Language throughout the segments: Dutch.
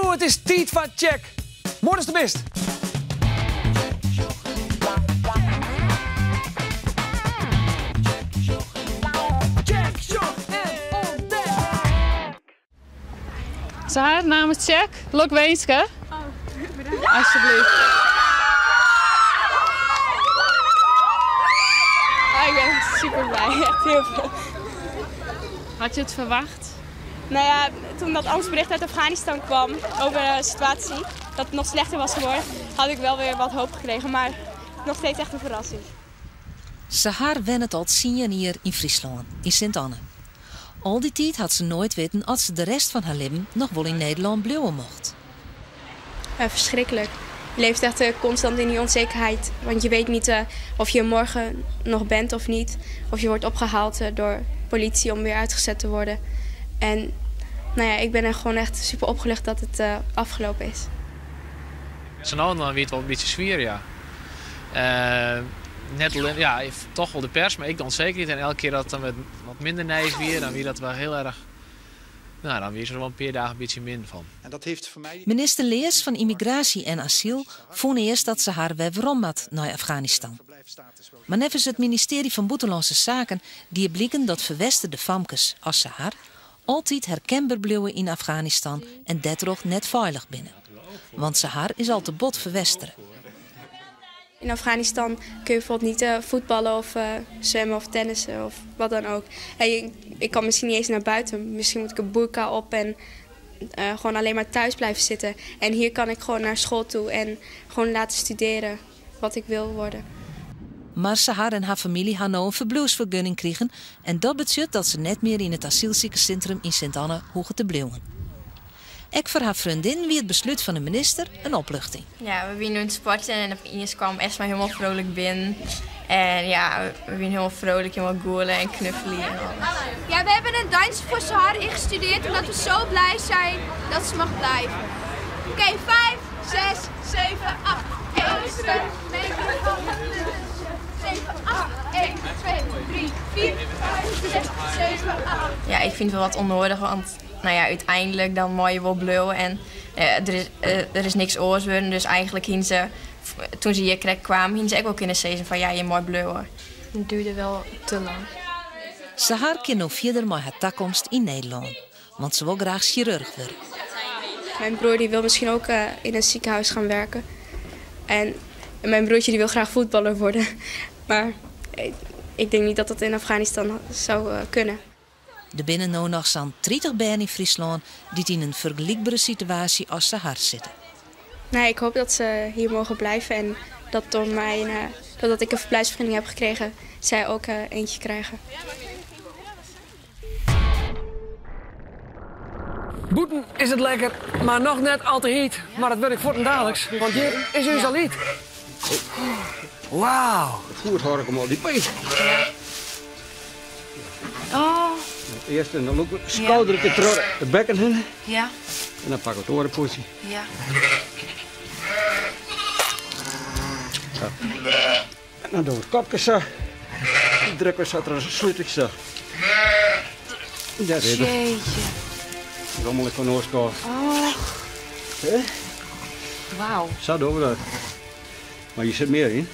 Joe, het is tijd van check. Morgen is de best. Haar namens Check, Lok Weenske. Oh, bedankt. Alsjeblieft. Ik ben super blij, echt heel veel. Had je het verwacht? Nou ja, toen dat ambtsbericht uit Afghanistan kwam over de situatie, dat het nog slechter was geworden, had ik wel weer wat hoop gekregen, maar nog steeds echt een verrassing. Sahar wennet al 10 jaar hier in Friesland, in Sint-Anne. Al die tijd had ze nooit weten als ze de rest van haar leven nog wel in Nederland blijven mocht. Verschrikkelijk. Je leeft echt constant in die onzekerheid. Want je weet niet of je morgen nog bent of niet. Of je wordt opgehaald door politie om weer uitgezet te worden. En nou ja, ik ben er gewoon echt super opgelucht dat het afgelopen is. Zo nou dan weer het wel een beetje zwier, ja. Net ja, toch wel de pers, maar ik dan zeker niet. En elke keer dat het dan wat minder nijs weer, dan weer dat wel heel erg. Nou, dan weer er wel een paar dagen een beetje minder van. En dat heeft voor mij... Minister Leers van Immigratie en Asiel vond eerst dat ze haar weerom had naar Afghanistan. Maar nevens het ministerie van Buitenlandse Zaken die blikken dat verwesterde famkes als Sahar altijd herkenbaar bleven in Afghanistan en daardoor net veilig binnen. Want Sahar is al te bot verwesteren. In Afghanistan kun je bijvoorbeeld niet voetballen of zwemmen of tennissen of wat dan ook. Ik kan misschien niet eens naar buiten. Misschien moet ik een burka op en gewoon alleen maar thuis blijven zitten. En hier kan ik gewoon naar school toe en gewoon laten studeren wat ik wil worden. Maar Sahar en haar familie gaan nou een verblijfsvergunning krijgen. En dat betekent dat ze net meer in het asielziekencentrum in Sint-Anne hoeven te blijven. Ook voor haar vriendin wie het besluit van de minister een opluchting. Ja, we zijn nu sporten en opeens kwam Esma helemaal vrolijk binnen. En ja, we zijn helemaal vrolijk, helemaal goelen en knuffelen en alles. Ja, we hebben een dansje voor Sahar ingestudeerd omdat we zo blij zijn dat ze mag blijven. Oké, 5, 6, 7, 8. 1, 2, 9, 7, 8. 1, 2, 3, 4, 5, 6, 7, 8. Ja, ik vind het wel wat onnodig, want nou ja, uiteindelijk dan moet je wel blauwen en er is niks oors worden. Dus eigenlijk toen ze hier kwamen, gingen ze ook wel kunnen zeggen van ja, je moet blauwen. Het duurde wel te lang. Sahar kan nog verder met haar toekomst in Nederland, want ze wil graag chirurg worden. Mijn broer die wil misschien ook in een ziekenhuis gaan werken. En mijn broertje die wil graag voetballer worden. Maar ik denk niet dat dat in Afghanistan zou kunnen. Er binnen nu nog zo'n 30 bijen in Friesland die in een vergelijkbare situatie als Sahar zitten. Nee, ik hoop dat ze hier mogen blijven en dat doordat ik een verblijfsvergunning heb gekregen, zij ook eentje krijgen. Boeten is het lekker, maar nog net al te heet. Maar dat wil ik voor ten dadelijks, want hier is u al niet. Wauw. Goed hoor ik hem al die pees. Oh. Eerst en dan loop ik schouder terug de bekken in. Ja. En dan pak ik het orenpootje. Ja. Zo. En dan doen we het kopje zo. Dan drukken we zo er sluit ik zo. Dat is het. Jeetje. Rommelig van oorskool. Oh. Wauw. Zo doen we dat. Maar je zit meer in.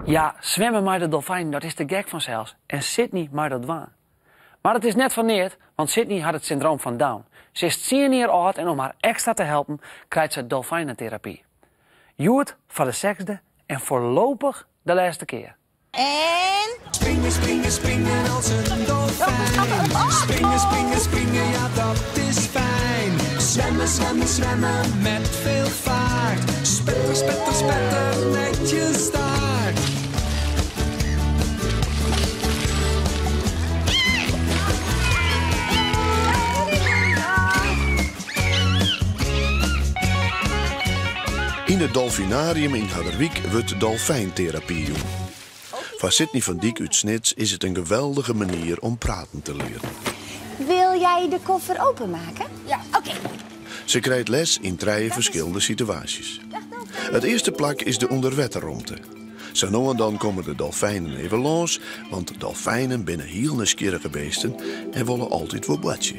Ja, zwemmen maar de dolfijn, dat is de gek vanzelfs. En Sydney maar dat waan. Maar het is net van neer, want Sydney had het syndroom van Down. Ze is 10 jaar oud en om haar extra te helpen krijgt ze dolfijnentherapie. Joert voor de 6e en voorlopig de laatste keer. En... Springen, springen, springen als een dolfijn. Springen, springen, springen, ja dat is fijn. Zwemmen, zwemmen, zwemmen met veel vaart. Spetter, spetter, spetter met je staart. In het dolfinarium in Harderwijk wordt dolfijntherapie doen. Voor Sydney van Dijk uit Snits is het een geweldige manier om praten te leren. Wil jij de koffer openmaken? Ja, oké. Ze krijgt les in 3 verschillende situaties. Het eerste plak is de onderwaterromte. Zo nu en dan komen de dolfijnen even los, want dolfijnen binnen heel nieuwsgierige beesten en willen altijd wat bladje.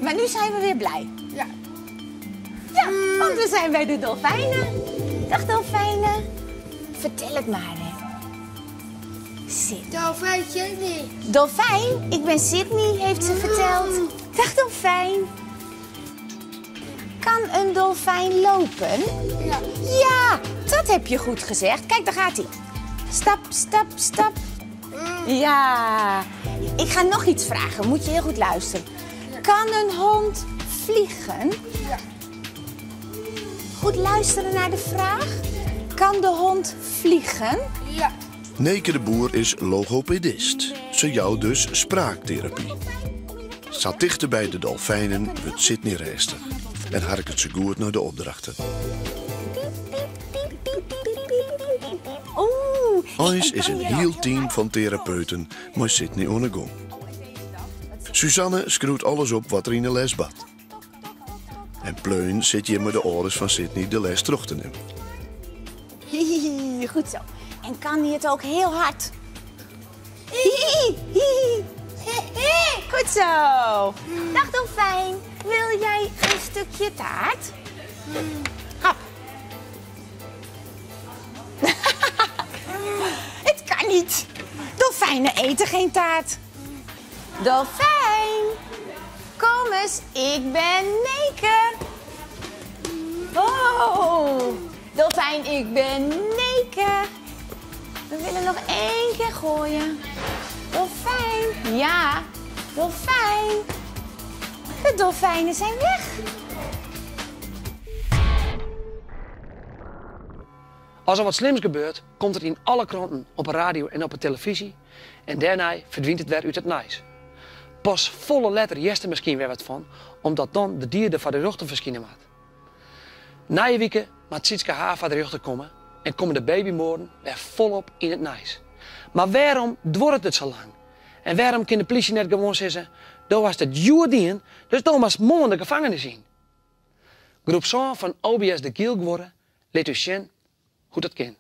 Maar nu zijn we weer blij. Ja. Ja, want we zijn bij de dolfijnen. Dag dolfijnen. Vertel het maar, hè. Dolfijn Sydney. Dolfijn, ik ben Sydney, heeft ze verteld. Dag dolfijn. Kan een dolfijn lopen? Ja. Ja, dat heb je goed gezegd. Kijk, daar gaat hij. Stap, stap, stap. Ja. Ik ga nog iets vragen. Moet je heel goed luisteren. Kan een hond vliegen? Ja. Goed luisteren naar de vraag. Kan de hond vliegen? Ja. Neke de Boer is logopedist. Ze jou dus spraaktherapie. Zat dichter bij de dolfijnen wordt Sydney rustig. En harket ze goed naar de opdrachten. Ois is een heel team van therapeuten met Sydney aan de gang. Suzanne schroeit alles op wat er in de les bad. En Pleun zit hier met de oren van Sydney de les terug te nemen. Goed zo. En kan hij het ook heel hard? Goed zo. Dag dolfijn. Wil jij een stukje taart? Hap. Het kan niet. Dolfijnen eten geen taart. Dolfijn. Kom eens, ik ben Neke. Oh. Dolfijn, ik ben Neke. We willen nog 1 keer gooien. Dolfijn. Ja, dolfijn. De dolfijnen zijn weg. Als er wat slims gebeurt, komt het in alle kranten, op de radio en op de televisie. En daarna verdwijnt het weer uit het nijs. Pas volle letter jest er misschien weer wat van, omdat dan de dier er van de rug te verschijnen maakt. Na je weken maakt Sietske haar van de rug te komen en komen de babymoorden weer volop in het nijs. Maar waarom dwort het zo lang? En waarom kan de politie net gewoon zeggen, dat was het Juurdien, dus dan was morgen de gevangenis in. Groep 7 van OBS de Giel geworden, laat u zien hoe dat kan.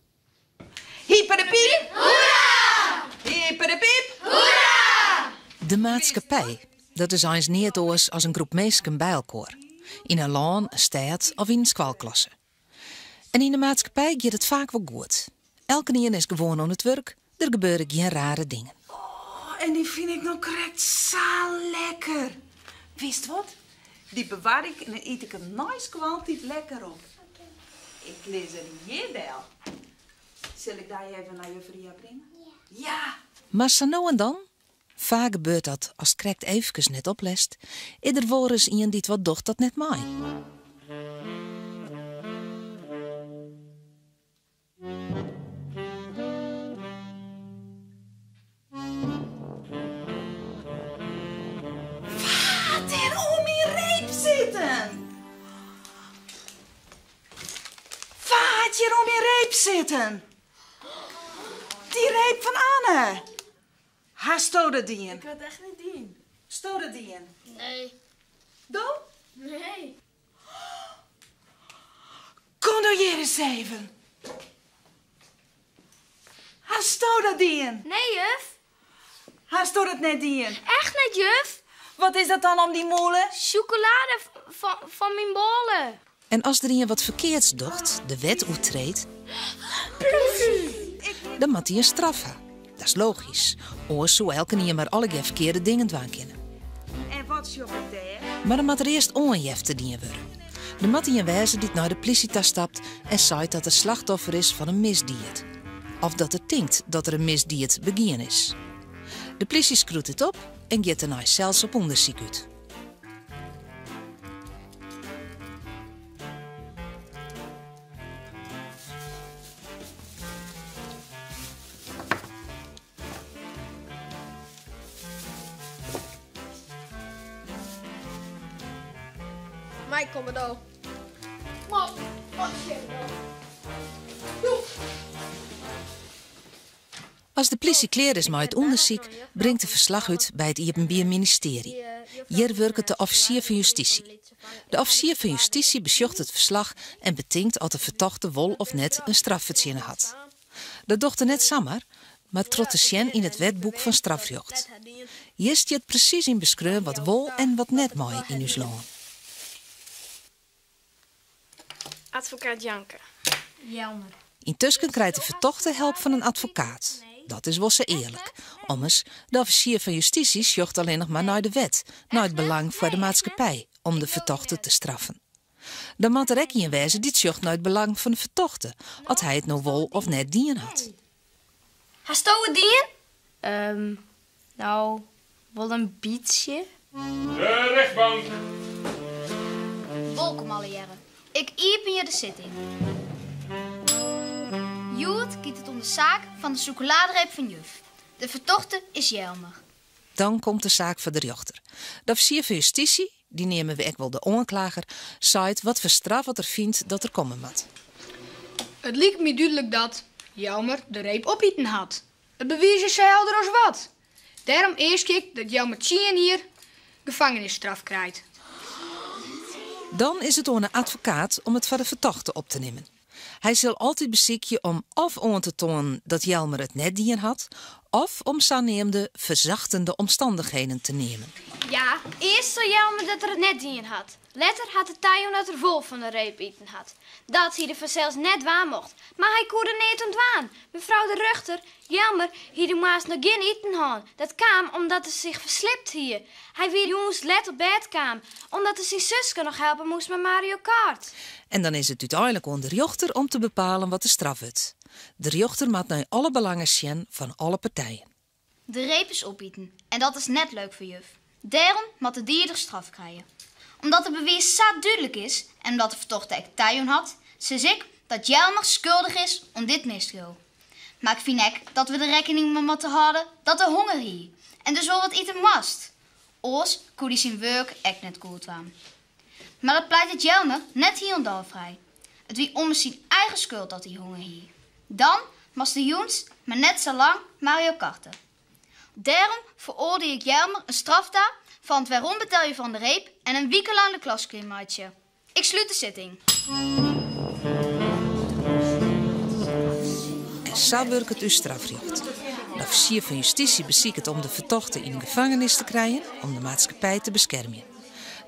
Hyper de piep! Hoera! Hyper de piep! Hoera! De maatschappij, dat is eens niet oors als een groep mensen bij elkaar. In een laan, een stad of in een schoolklasse. En in de maatschappij gaat het vaak wel goed. Elke keer is gewoon aan het werk, er gebeuren geen rare dingen. Oh, en die vind ik nog correct zo lekker. Wist wat? Die bewaar ik en dan eet ik een nice kwaliteit lekker op. Ik lees er hier wel. Zal ik daar even naar je Vria brengen? Ja. Maar zo nou en dan, vaak gebeurt dat als het correct even net oplest, er wordt eens iemand die wat docht dat net mij. Wat er om je reep zitten? Wat je om je reep zitten? Die reep van Anne. Haar stoot dien. Ik had echt niet dien. Stoot dien. Nee. Doe? Nee. Kom door hier eens even. Haar stoot dien. Nee, juf. Haar stoot het net dien. Echt niet, juf. Wat is dat dan om die molen? Chocolade van mijn bollen. En als er iemand wat verkeerds docht, de wet oettreedt, dan moet hij een straf hebben. Dat is logisch. Oors zou elke keer maar alle verkeerde dingen doen kunnen. En wat is je op het daar? Maar dan moet er eerst onjefte dienen worden. Dan moet hij een wijze die naar de politie stapt en zegt dat er slachtoffer is van een misdieet. Of dat het denkt dat er een misdieet begaan is. De politie scroet het op en gaat daarna zelfs op onderzoek uit. Mij kom het ook. Wat is je Als de politie klaar is met het onderzoek, brengt de verslag uit bij het Openbaar Ministerie. Hier werkt de officier van justitie. De officier van justitie besjocht het verslag en betinkt of de verdachte wol of net een strafverzinnen had. Dat docht er net samen, maar trot de sjen in het wetboek van strafrecht. Eerst je het precies in beschreven wat wel en wat net mooi in uw land. Advocaat Janke. Jelmer. Intussen krijgt de vertochte hulp van een advocaat. Dat is wel ze eerlijk. Ommers, de officier van justitie zocht alleen nog maar naar de wet, naar het belang voor de maatschappij, om de vertochte te straffen. Dan moet er ook in wezen die zocht naar het belang van de vertochte, als hij het nou wel of net dien had. Hast du het dien? Nou, wel een beetje. De rechtbank. Welkom alle jaren. Ik iepen je de zitting. Joet kiet het om de zaak van de chocoladereep van juf. De vertochte is Jelmer. Dan komt de zaak voor de rechter. De officier van justitie, die nemen we ook wel de aanklager, zei wat voor straf wat er vindt dat er komen moet. Het lijkt me duidelijk dat Jelmer de reep opeten had. Het bewijs is zo helder als wat. Daarom eerst ik dat Jelmer 10 jaar gevangenisstraf krijgt. Dan is het aan een advocaat om het voor de vertochte op te nemen. Hij zal altijd bezieken om of aan te tonen dat Jelmer het net dien had, of om zaaneemde verzachtende omstandigheden te nemen. Ja, eerst zei Jelmer dat er het net dien had. Later had de Tajon dat er vol van de reep eten had. Dat hij er vanzelfs net waan mocht. Maar hij kon er niet ontwaan. Mevrouw de rechter, Jelmer, hier de maas nog geen eten had. Dat kwam omdat hij zich verslipt hier. Hij weer jongens let op bed kwam. Omdat hij zijn zusje nog helpen moest met Mario Kart. En dan is het uiteindelijk aan de rechter om te bepalen wat de straf is. De rechter moet naar alle belangen zien van alle partijen. De reep is opeten. En dat is net leuk voor juf. Daarom moet de dier de straf krijgen. Omdat het bewijs zo duidelijk is en omdat de vertochte echt Tajon had, zeg ik dat Jelmer schuldig is om dit misdrijf. Maar ik vind ook dat we de rekening mee moeten houden dat er honger hier en dus wel wat eten moest. Oors kon hij zijn werk echt net goed aan. Maar dat pleit het Jelmer net hier en daar vrij. Het wie om zijn eigen schuld dat hij honger hier. Dan moest de jongens maar net zo lang Mario Karten. Daarom veroordeel ik Jelmer een straftaak van het waarom betel je van de reep en een weekenlang de klasklimaatje. Ik sluit de zitting. En zo werkt het uw strafrecht. De officier van justitie beziekt om de vertochte in de gevangenis te krijgen om de maatschappij te beschermen.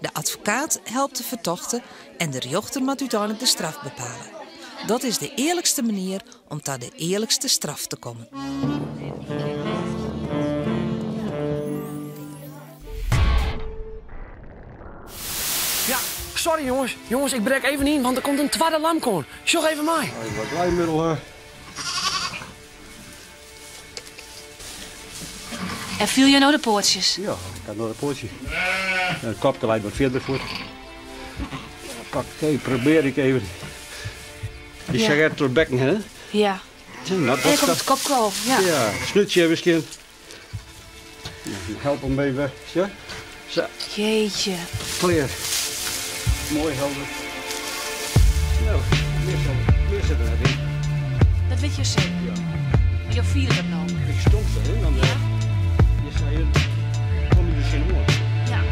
De advocaat helpt de vertochte en de rechter moet uiteindelijk de straf bepalen. Dat is de eerlijkste manier om tot de eerlijkste straf te komen. Ja, sorry jongens. Jongens, ik breek even in, want er komt een tweede lamkoon. Zorg even mij. Wat glijmiddel. En viel je nou de poortjes? Ja, ik had nog een poortje. Een kopje lijkt wat verder voor. Oké, probeer ik even. Je zegt het door bekken, hè? Ja. Nou, en ik op het kopje ja. Ja, snutje misschien. Help hem even. Ja? Zo. Jeetje. Clear. Mooi helder. Nou, meer zit er net in. Dat weet je zeker? Ja. Maar je vierde het nou? Ik stond erin, dan je zei kom je dus geen hoor. Ja.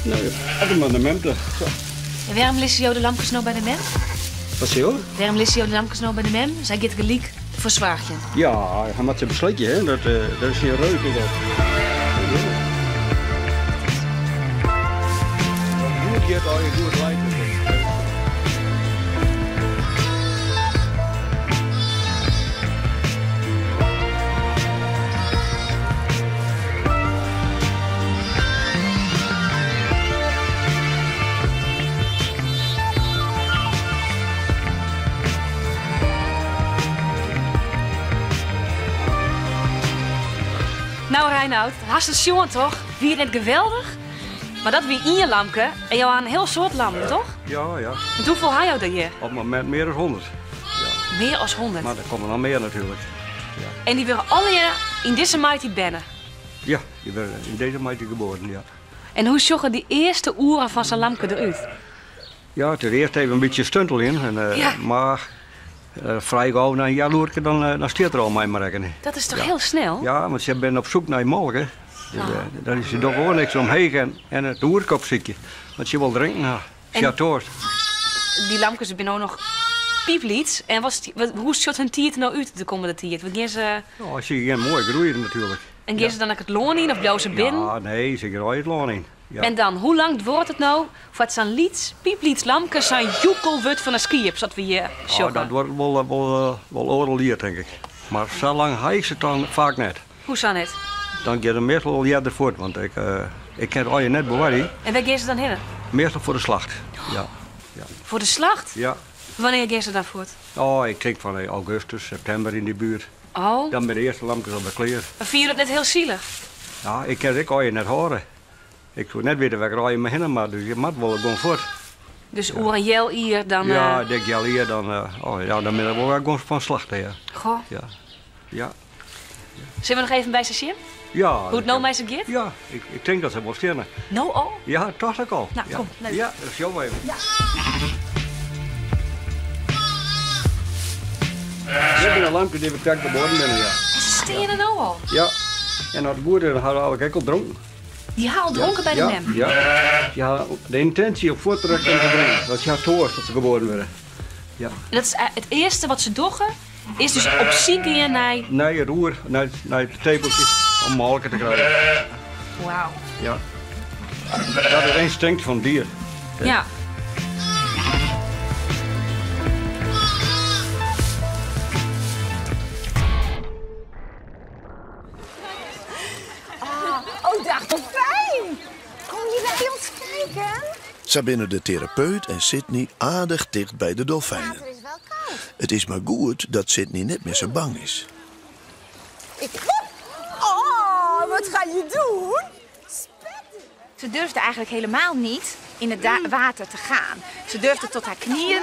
Nou, even maar de mem toch. En waarom lissen jou de lampjes nou bij de mem? Wat zie je hoor? Waarom lissen jou de lampjes nou bij de mem? Zij gaat gelijk voor zwaartje. Ja, hij maakt zijn besluitje, hè. Dat is heel leuk. Je hebt al je goed lijkt. Nou Reinoud, hartstikke jongen toch? Wie net geweldig? Maar dat wie in je lampje en jou aan een heel soort lampen, toch? Ja, ja. En hoeveel haal jou er hier? Op het moment meer dan 100. Ja. Meer dan 100? Maar er komen nog meer natuurlijk. Ja. En die willen alle in deze maand bennen? Ja, die werden in deze maand geboren, ja. En hoe zag die eerste uren van zijn lampje eruit? Ja, ten eerste even een beetje stuntel in. En, ja. Maar vrij gauw na een jaloerke, dan steert er al mij maar rekenen. Dat is toch heel snel? Ja, want ze zijn op zoek naar melk, hè. Dus, daar is er toch gewoon niks omheen en het oerkop zit. Want je wil drinken, ja. Die lampjes zijn ook nog pieplieds. En hoe ziet hun tiert nou uit de komende tijd? Ja, als je geen mooi groeien natuurlijk. En gaan ze dan naar het loon in of blijven ze binnen? Ja, nee, ze gaan het loon in. Ja. En dan, hoe lang wordt het nou voordat zo'n pieplieds lamke zo'n joekel wordt van een skip, zodat we hier Ja, dat wordt wel oordeeld, denk ik. Maar zo lang heet ze dan vaak net. Hoe zo net? Dan gaat het meestal wel jaren voort, want ik ken het al je net bewaren. En waar gaan ze dan heen? Meestal voor de slacht. Ja. Ja. Voor de slacht? Ja. Wanneer gaan ze dan voort? Oh, ik denk van augustus, september in die buurt. Oh. Dan ben de eerste lampjes op de kleer. Maar vind je dat net heel zielig? Ja, ik kan het al je net horen. Ik zou net weten waar ik al je me heen, maar dus je moet wel gewoon voort. Dus oer en jel hier dan... Ja, denk jel hier dan... dan ben ik wel gewoon van slachten, ja. Goh. Ja. Ja. Zullen we nog even bij ze zien? Ja. Hoe het nou met ze gaat? Ja, ik denk dat ze wel stenen. Nou al? Ja, toch ook al. Nou, ja. kom. Leuk. Ja, dat is jou even. Ja. We hebben een lampje die we krijgen te worden binnen, ja. Ze stenen nou al? Ja. En als de boeren hadden alle gekkel dronken. Die haal dronken bij de nem? Ja. Ja, de intentie op voortdruk en te brengen. Dat je toorst dat ze geboren worden. Ja. Dat is het eerste wat ze doggen, is dus op ziek in naar... Nee, je roer, naar het tepeltje om melken te krijgen. Wauw. Ja. Dat is instinct van dier. Ja. Oh, dag, wat fijn! Kom je bij ons kijken? Zo binnen de therapeut en Sydney aardig dicht bij de dolfijnen. Het is wel koud. Het is maar goed dat Sydney niet meer zo bang is. Oh, wat ga je doen? Ze durfde eigenlijk helemaal niet in het water te gaan. Ze durfde tot haar knieën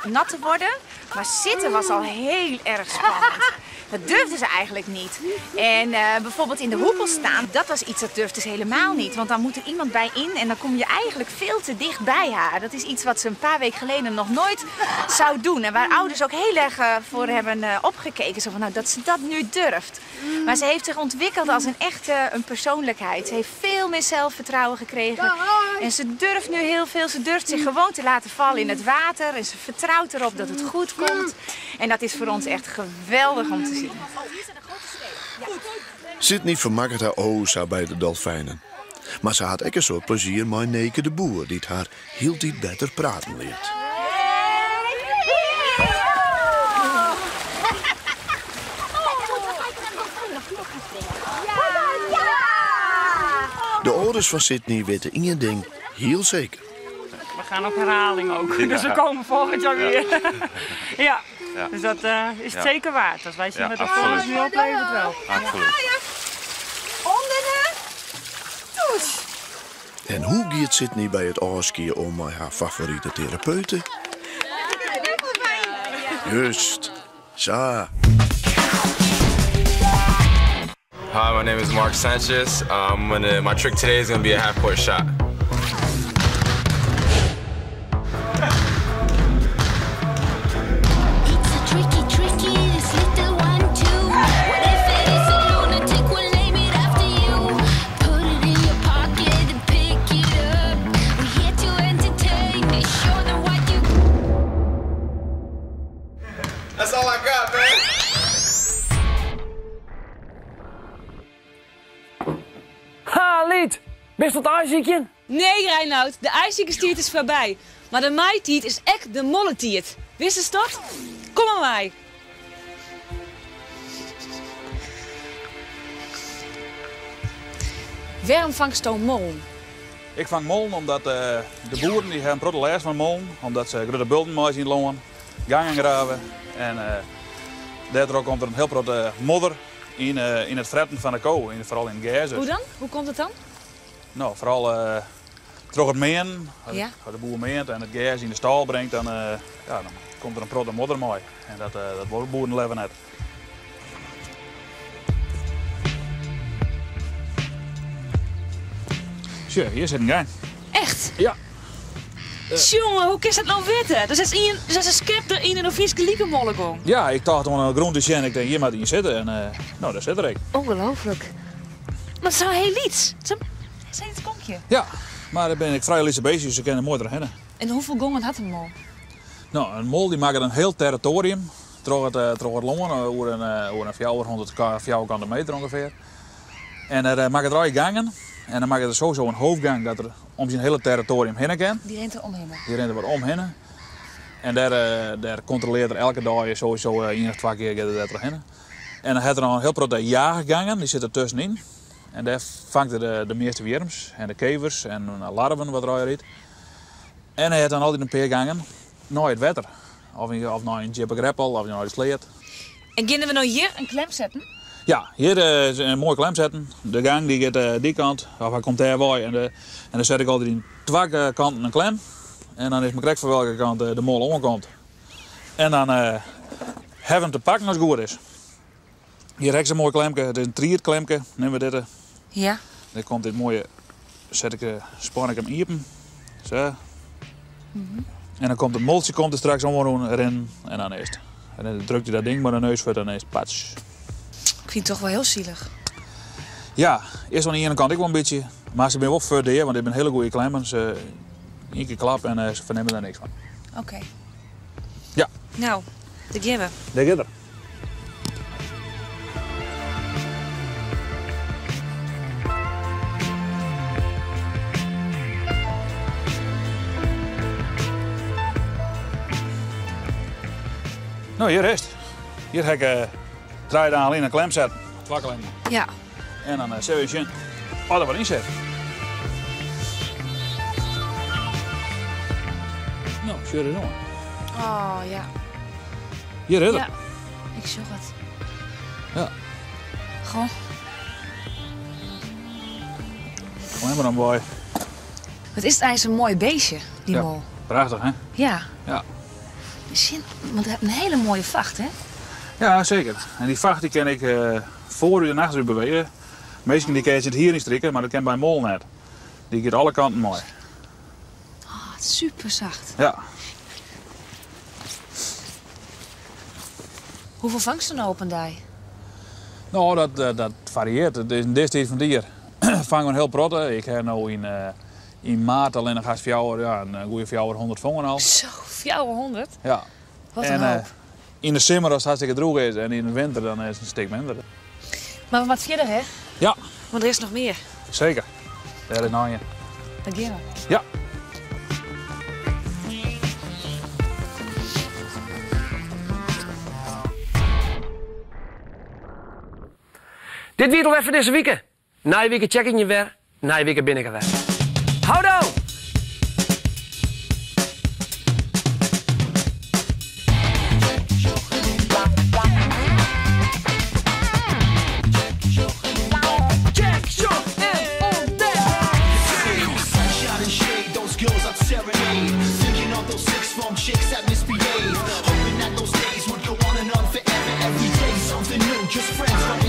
nat te worden. Maar zitten was al heel erg spannend. Dat durfde ze eigenlijk niet. En bijvoorbeeld in de hoepel staan, dat was iets dat durfde ze helemaal niet. Want dan moet er iemand bij in en dan kom je eigenlijk veel te dicht bij haar. Dat is iets wat ze een paar weken geleden nog nooit zou doen. En waar ouders ook heel erg voor hebben opgekeken. Zo van, nou, dat ze dat nu durft. Maar ze heeft zich ontwikkeld als een echte persoonlijkheid. Ze heeft veel meer zelfvertrouwen gekregen. En ze durft nu heel veel. Ze durft zich gewoon te laten vallen in het water. En ze vertrouwt erop dat het goed komt. En dat is voor ons echt geweldig om te zien. Sydney vermaakt haar oza bij de dolfijnen. Maar ze had ook een soort plezier met Neke de Boer, die het haar heel iets beter praten leert. De ouders van Sydney weten één ding heel zeker. We gaan op herhaling ook, dus we komen volgend jaar weer. Ja. Ja. Dus dat is het zeker waard. Als wij zien met de volgers nu oplevert het wel. Absoluut. Onder de douche. En hoe gaat Sydney bij het afskiën om met haar favoriete therapeuten? Juist. Zo. Hi, my name is Mark Sanchez. My trick today is going to be a half-court shot. That's all I got, man. Ha, Lied! Best wat ijsziekje? Nee, Reinoud, de ijziekenstiert is voorbij. Maar de maaitiert is echt de molletiert. Wist je dat? Kom maar mij. Waarom vangst je mol? Ik vang mollen omdat de boeren die hebben grote last van mollen. Omdat ze grote bulten mooi zien lopen, gangen graven. En daardoor komt er een heel grote modder in het fretten van de koe, vooral in het gas. Hoe dan? Hoe komt het dan? Nou, vooral door het meen. Als Ja. de boer meent en het gas in de stal brengt, dan komt er een grote modder mooi. En dat wordt boeren leven net. Zo, hier zit een gang. Echt? Ja. Jongen, hoe kun je dat nou weten? Dat is een scepter in een Oviske liekenmollegong. Ja, ik dacht gewoon een groente en ik denk, hier moet in zitten. En nou, daar zit er ik. Ongelooflijk. Maar het is wel heel iets. Het is het konkje. Ja, maar daar ben ik vrij lichte beestjes, dus ze kunnen mooi erheen. En hoeveel gongen had een mol? Nou, een mol die maakt een heel territorium. Door het loon, over een 400 vierkante meter ongeveer. En er mag 3 gangen. En dan mag er sowieso een hoofdgang dat er om zijn hele territorium heen kan. Die rent er omheen. Die rent er wat omheen. En daar controleert er elke dag sowieso 1 of 2 keer dat er heen. En dan heeft er nog een heel grote jagergangen, die zitten tussenin. En daar vangt er de meeste wierms en de kevers en larven wat er uit. En hij heeft dan altijd een paar gangen naar het water. Of naar een jippergreppel of naar de sleet. En kunnen we nou hier een klem zetten? Ja, hier is een mooie klem zetten. De gang die gaat die kant, of hij komt daar bij. En dan zet ik altijd in 2 kanten een klem. En dan is me correct van welke kant de mol omkomt. En dan hebben we hem te pakken als het goed is. Hier heb ik een mooi klemke, het is een trierklemke. Nemen we dit. Ja. Dan komt dit mooie, span ik hem iepen. Zo. En dan komt het moltje er straks omhoog erin en dan is het. En dan drukt hij dat ding maar de neus voor en dan is het pats. Ik vind het toch wel heel zielig. Ja, eerst aan de ene kant ik wel een beetje. Maar ze zijn wel verdeerd, want ik ben een hele goede klemmen. Ze 1 keer klap en ze vernemen daar niks van. Oké. Ja. Nou, daar gaan we. Daar gaat er. Nou, hier is het. Hier heb ik 3 dagen alleen een klem zetten. 2 klemmen. Ja. En dan zet je in. Oh, dat wat inzet. Nou, zie je het. Oh, ja. Hier is het. Ja, ik zag het. Ja. Goh. Kom maar dan, boy. Wat is het eigenlijk een mooi beestje, die mol. Prachtig, hè? Ja. Ja. Want hij heeft een hele mooie vacht, hè? Ja, zeker. En die vacht die kan ik voor u en achter u bewegen. Meestal die kan je het hier niet strikken, maar dat kan bij een mol net. Die gaat alle kanten mooi. Oh, super zacht. Ja. Hoeveel vangsten nou op een dag? Nou, dat varieert. Het is in deze tijd van het jaar vangen we heel protten. Ik heb nu in maart alleen nog een goede 400 vangen al. Zo, 400? Ja. Wat een hoop. In de zomer als het hartstikke droog is en in de winter dan is het een stuk minder. Maar wat verder, hè? Ja. Want er is nog meer. Zeker. Daar is nog je. Daar gaan we. Ja. Dit weer nog even deze week. Na je week check ik je weer, na je week ben ik er weer. Houdo! Chicks that misbehave, hoping that those days would go on and on forever. Every day something new, just friends.